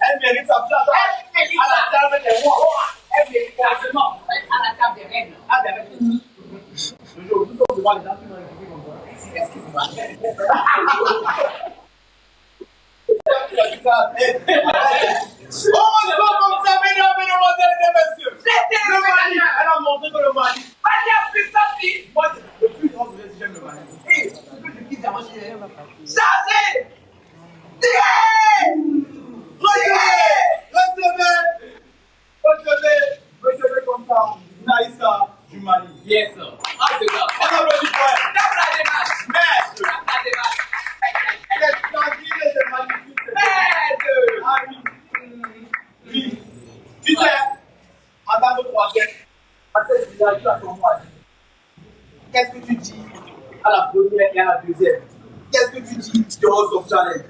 Elle mérite sa place. À la table des rois. Elle mérite largement. À la table des reines. Ah, des reines. Le jour où nous sommes devant les gens qui m'ont écrit comme ça. Excuse-moi. Oh, c'est pas comme ça, mesdames, mesdemoiselles et messieurs. Le mari, elle a montré que le mari. Mari a plus sa fille. Moi, le plus grand, j'aime le mari. Et ce que je dis d'avant, je vais changer. Recevez comme ça, Naïssa du Mali. Yes, sir. On applaudit pour elle. Merci. C'est tranquille et c'est magnifique. Ah oui. Oui. Tu sais, en tant que troisième, à cette village, tu as ton mari. Qu'est-ce que tu dis à la première et à la deuxième? Qu'est-ce que tu dis de House of Challenge?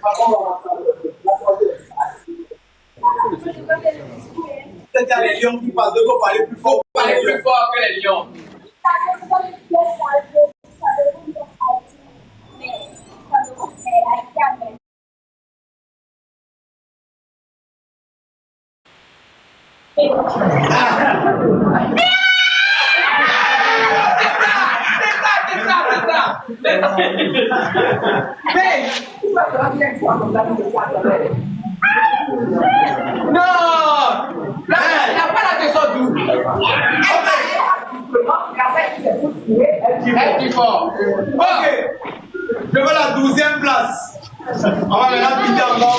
C'est qu'il y a les lions qui passent, il faut parler plus fort. Parler plus fort que les lions. C'est ça. Mais, tu vas faire bien quoi comme ça, non! Il n'y a pas la question d'où. Elle dit fort. Ok. Je veux la 12e place. On va maintenant quitter en bas.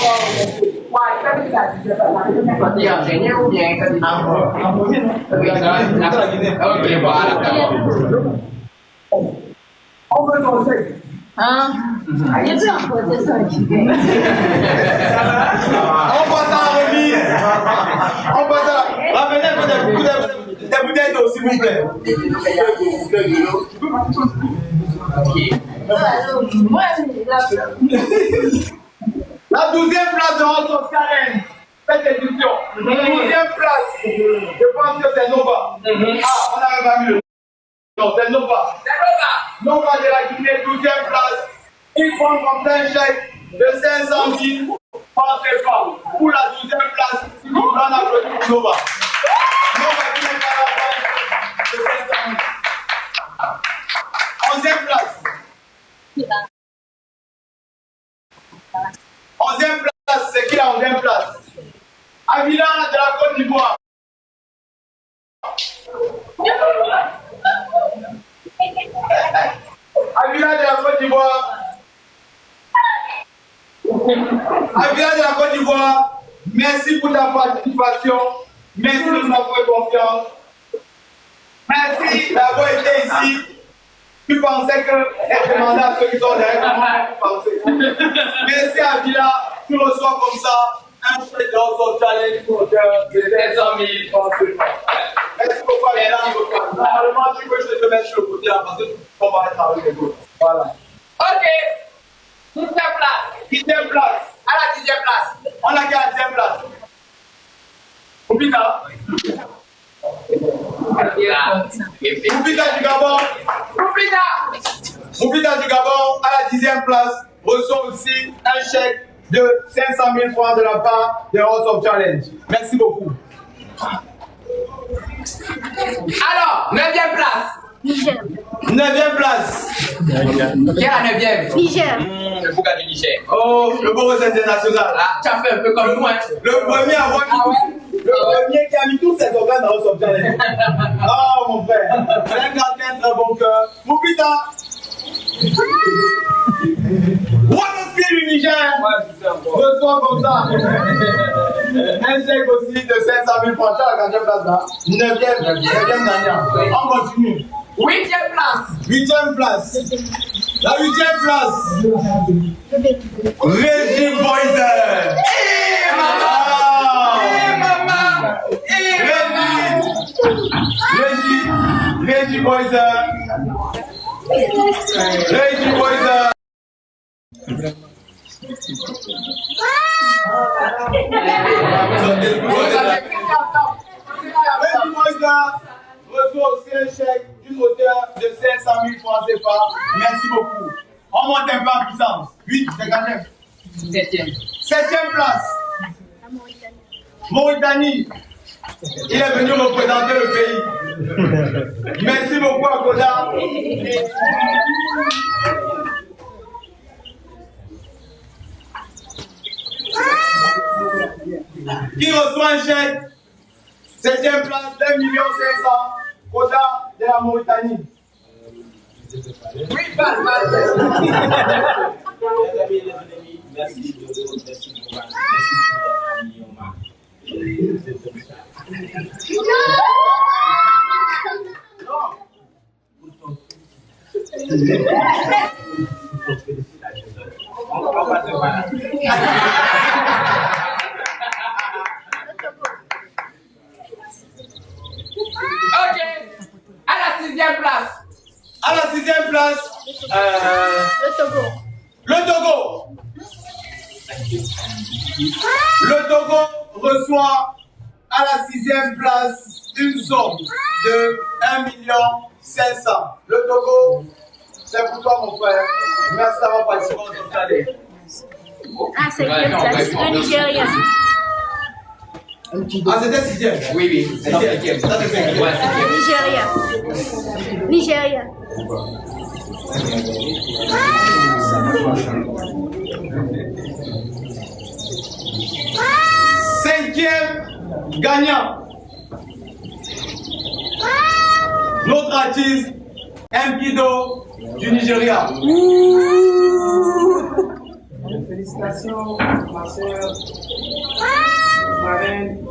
On veut danser. Hein? Il y a plus un côté ça. On passe à la remise. On passe à la. Ramenez des bouteilles d'eau, s'il vous plaît. La 12e place de House of Challenge. Cette édition. 12e place. Je pense que c'est Nova. Ah, on n'avait pas mis le. Non, c'est Nova. Nova de la Guinée, 12e place. Ils prend comme ça un chèque de 500 000 par CFA. Pour la 12e place, on applaudit pour Nova. Nova qui n'est pas la place de 500 000. 11e place. 11e place, c'est qui la 11e place? Avila de la Côte d'Ivoire. Avila de la Côte d'Ivoire. Avila de la Côte d'Ivoire, merci pour ta participation. Merci de nous avoir confiance. Merci d'avoir été ici. Tu pensais qu'elle demandait à ceux qui sont derrière comment penser. Merci Avila, tu reçois comme ça un chèque de House of Challenge pour de 500 000 francs. Merci beaucoup Avila. Normalement, tu veux que je te mette sur le côté là parce que on va être avec les autres. Voilà. Ok. 10e place. 10e place. À la 10e place. On a qu'à la 10e place. Oubita. Oubita du Gabon. Oubita du Gabon, à la 10e place, reçoit aussi un chèque de 500 000 francs de la part de House of Challenge. Merci beaucoup. Alors, 9e place. 9e place. Qui est la 9e? Niger. Le Bouga du Niger. Oh, le Boros international. Ah, tu as fait un peu comme nous, hein. Le premier à avoir le premier qui a mis tous ses organes dans House of Challenge. Oh, mon frère. C'est un gars qui a un très bon cœur. Moupita. Wanoski du Niger. Reçoit comme ça. Un chèque aussi de 500 000 francs. Tu as la 4e place là. 9e gagnant. On continue. 8e place. 8e place. La 8e place. Reggie Poison. Hey maman. Hey maman. Hey Reggie Poison. Reggie Poison. Reçoit aussi un chèque d'une hauteur de 500 000 francs CFA. Merci beaucoup. On monte un peu en puissance. 8, 59. 7e place. Mauritanie. Il est venu représenter le pays. Merci beaucoup à Koda. Qui reçoit un chèque? 7e place, 2 500 000. Koda de la Mauritanie. Oui, merci. Ok. À la 6e place. À la 6e place, Le Togo. le Togo. Le Togo reçoit à la 6e place une somme de 1 500 000. Le Togo, c'est pour toi mon frère. Merci d'avoir participé à notre année. Ah, 5e place. Le Nigeria. Ah, c'était 6e. Oui, c'est 5e. Ça, c'est 5e. Ouais, 5e. Nigeria. 5e gagnant. Notre artiste, Mkido du Nigeria. Félicitations, ma soeur, marraine,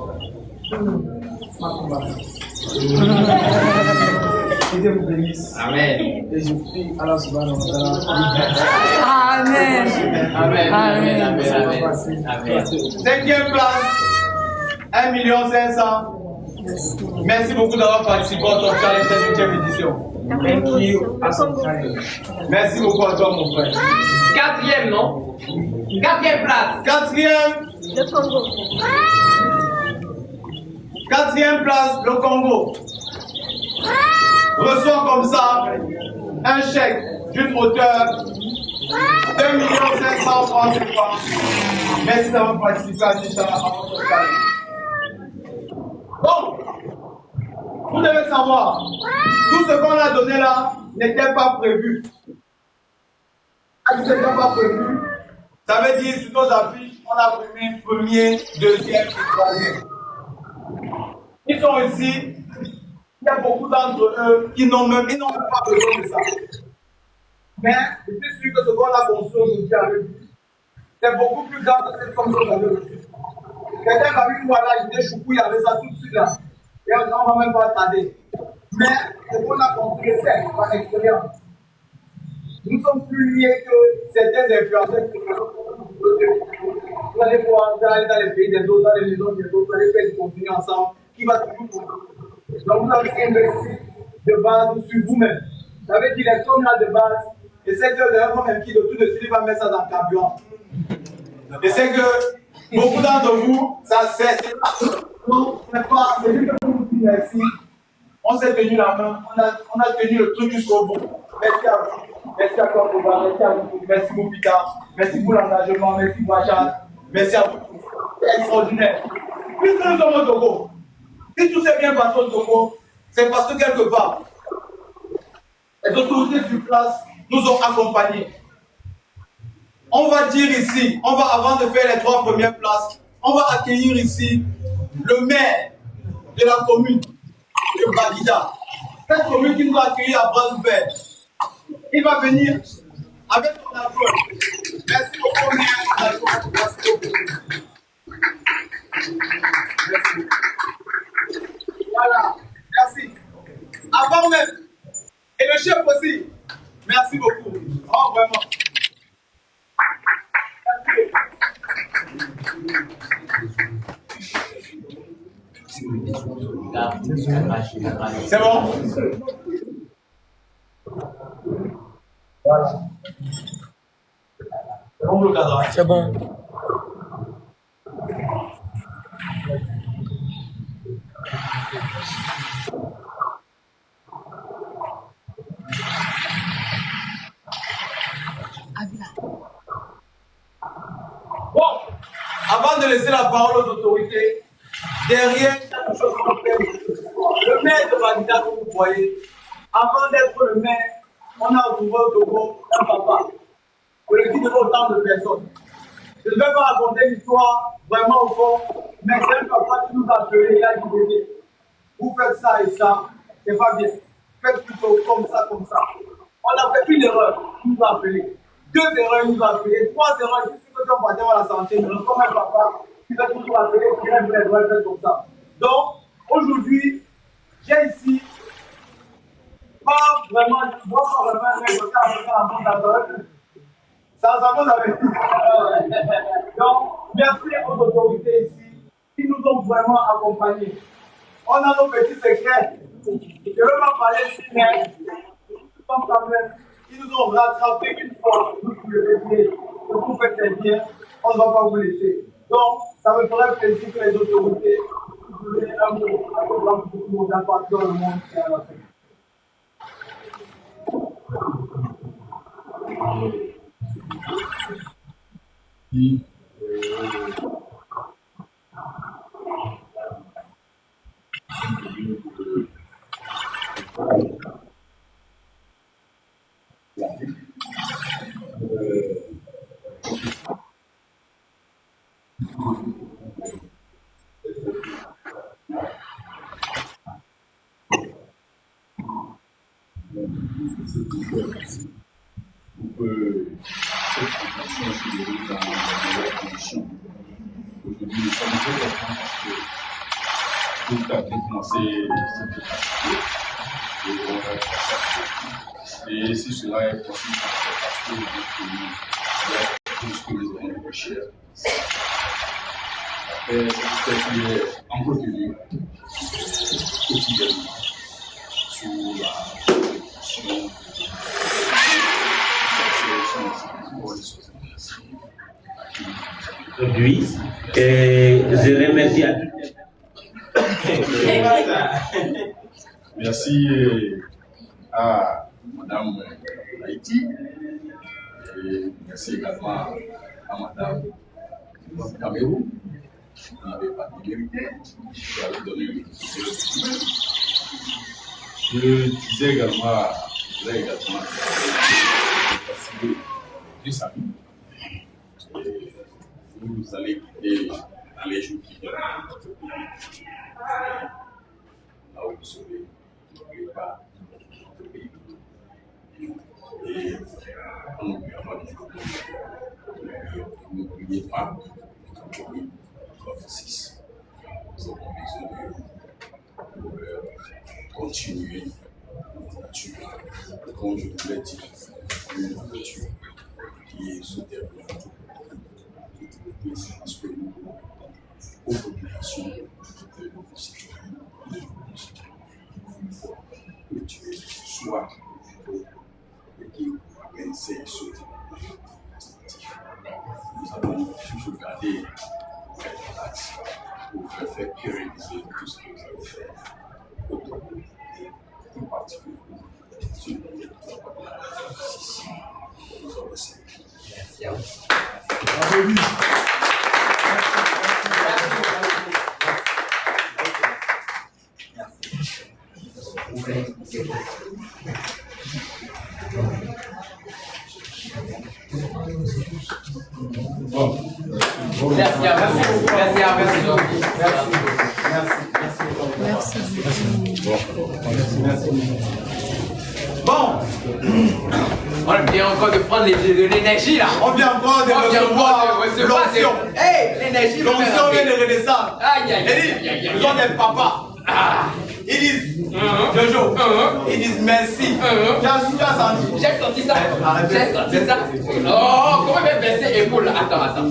ma compagne. Que Dieu vous bénisse. Amen. Et je prie Allah subhanahu wa ta'ala. Amen. Amen. Amen. Amen. Amen. 5e place, 1 500 000. Merci beaucoup d'avoir participé à notre challenge de 8e édition. Thank you, Awesome Challenge. Merci beaucoup à toi, mon frère. 4e, non? 4e place. 4e, Le Congo. 4e place, le Congo. Reçoit comme ça un chèque d'une hauteur de 2 500 000 francs CFA. Merci d'avoir participé à notre challenge. Bon, vous devez savoir, tout ce qu'on a donné là n'était pas prévu. Ce n'était pas prévu. Ça veut dire sur nos affiches, on a primé premier, deuxième et troisième. Ils sont ici. Il y a beaucoup d'entre eux qui n'ont même pas besoin de ça. Mais je suis sûr que ce qu'on a construit aujourd'hui avec vous, c'est beaucoup plus grand que cette somme que vous avez reçue. Quelqu'un m'a vu moi là, j'étais choucou, il y avait ça tout de suite là. Et on ne va même pas tarder. Mais ce qu'on a construit, c'est par expérience. Nous sommes plus liés que certains influenceurs qui sont. Vous allez pouvoir aller dans les pays des autres, dans les maisons des autres, vous allez faire du contenu ensemble qui va toujours. Donc vous avez investi de base sur vous-même. Vous avez dit les sommes là de base, et c'est que d'ailleurs même qui de tout de suite il va mettre ça dans le carburant. Et c'est que beaucoup d'entre vous, ça c'est pas. Non, c'est pas. C'est juste que vous dites merci. On s'est tenu la main, on a tenu le truc jusqu'au bout. Merci à vous. Merci à toi, merci à vous. Merci beaucoup, Peter. Merci pour l'engagement, merci pour Rachel. Merci à vous. C'est extraordinaire. Puisque nous sommes au Togo, si tout s'est bien passé au Togo, c'est parce que quelque part, les autorités sur place nous ont accompagnés. On va dire ici, avant de faire les 3 premières places, on va accueillir ici le maire de la commune de Bagida. Cette commune qui nous a accueillis à bras ouverts. Il va venir avec son adjoint. Merci beaucoup, maire. Merci beaucoup. Merci. Voilà, merci. Avant même, et le chef aussi, merci beaucoup. Oh, vraiment. C'est bon? Voilà. C'est bon le cadre. C'est bon. avant de laisser la parole aux autorités, derrière chaque chose qu'on fait, le maire de Bagdad, comme vous voyez, avant d'être le maire, on a trouvé au Togo un papa, qui devait autant de personnes. Je ne vais pas raconter l'histoire vraiment au fond, mais c'est un papa qui nous a appelé, il a dit, vous faites ça et ça, c'est pas bien. Faites plutôt comme ça, comme ça. On a fait une erreur, il nous a appelé. 2 erreurs, il nous a appelé. 3 erreurs, je suis que on va dire à la santé, mais comme un papa qui va toujours appeler, qui va faire comme ça. Donc, aujourd'hui, j'ai ici, pas vraiment, je vois pas vraiment un mec à la montre aveugle. Ça vous avez. Donc, merci aux autorités ici qui nous ont vraiment accompagnés. On a nos petits secrets. Je ne veux pas parler ici, mais quand même, ils nous ont rattrapés une fois, nous sur le pied. Ce que vous faites bien, on ne va pas vous laisser. Donc, ça me ferait plaisir que les autorités vous donnent un mot à tout le monde dans le monde et à l'Afrique. Aujourd'hui, nous sommes très contents parce que tout a commencé cette capacité. Et si cela est possible, c'est parce que nous avons tout ce que nous avons recherché. C'est qui est entretenu quotidiennement sur la Aujourd'hui, je remercie à Merci à Madame Haïti et merci également à Madame Cameroun qui n'avait pas de vérité, qui avait donné le Je disais également, du salut. Vous allez quitter dans les jours qui viennent. Là où vous serez, n'oubliez pas votre pays. Et on n'oublie pas du tout. N'oubliez pas votre fils. Nous avons besoin de continuer la nature. Comme je vous l'ai dit, une nature qui est sous terre. Parce que nous, aux populations de nos citoyens, que tu sois qui amène ces choses. Nous allons toujours garder cette place pour faire pérenniser tout ce que vous allez faire autour de nous, en particulier sur le territoire de la justice. Nous allons essayer. Merci à vous. Bon, on vient encore de prendre de l'énergie là. On vient encore de recevoir l'onction. Hey, l'énergie. L'onction vient de redescendre. Aïe, aïe, aïe, aïe. Ils ont des papas. Ils disent, Jojo, ils disent merci. Tu as senti? J'ai senti ça. J'ai senti ça. Oh, comment même baisser épaule là? Attends.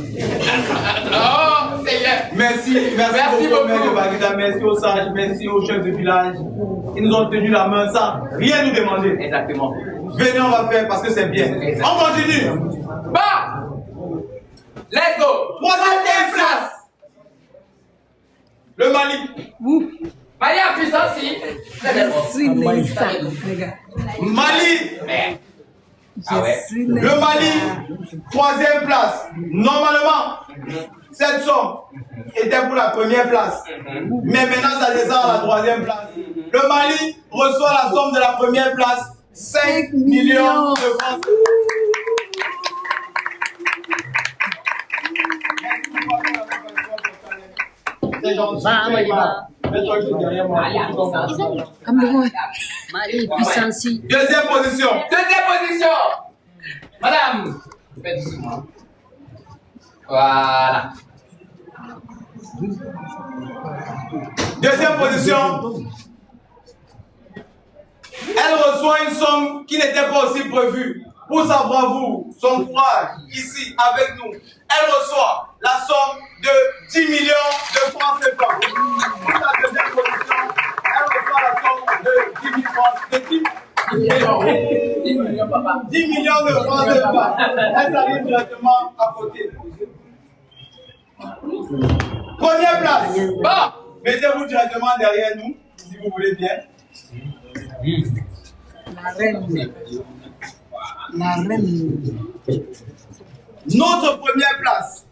Oh, Seigneur. Merci beaucoup, maire de Bagdad. Merci aux sages, merci aux chefs de village. Ils nous ont tenu la main sans rien nous demander. Exactement. Venez, on va faire parce que c'est bien. On continue. Bah, let's go. 3e place. Le Mali. Mali en puissance, si. Je suis né ça, les gars. Mali. Ah ouais. Je suis né Le Mali, 3e place. Normalement, cette somme était pour la première place. Mais maintenant, ça descend à la troisième place. Le Mali reçoit la somme de la première place, 5 millions de francs. Mali, puissance. Deuxième position. Deuxième position. Madame. Faites ici, moi. Voilà. Deuxième position. Elle reçoit une somme qui n'était pas aussi prévue. Pour sa bravoure, son courage, ici, avec nous, elle reçoit la somme de 10 millions de francs CFA. Pour la deuxième position, elle reçoit la somme de 10 000 francs, de 10 millions, papa. 10 millions de francs CFA. Elle s'arrive directement à côté. Première place. Bon. Mettez-vous directement derrière nous, si vous voulez bien. La reine. La reine. Notre première place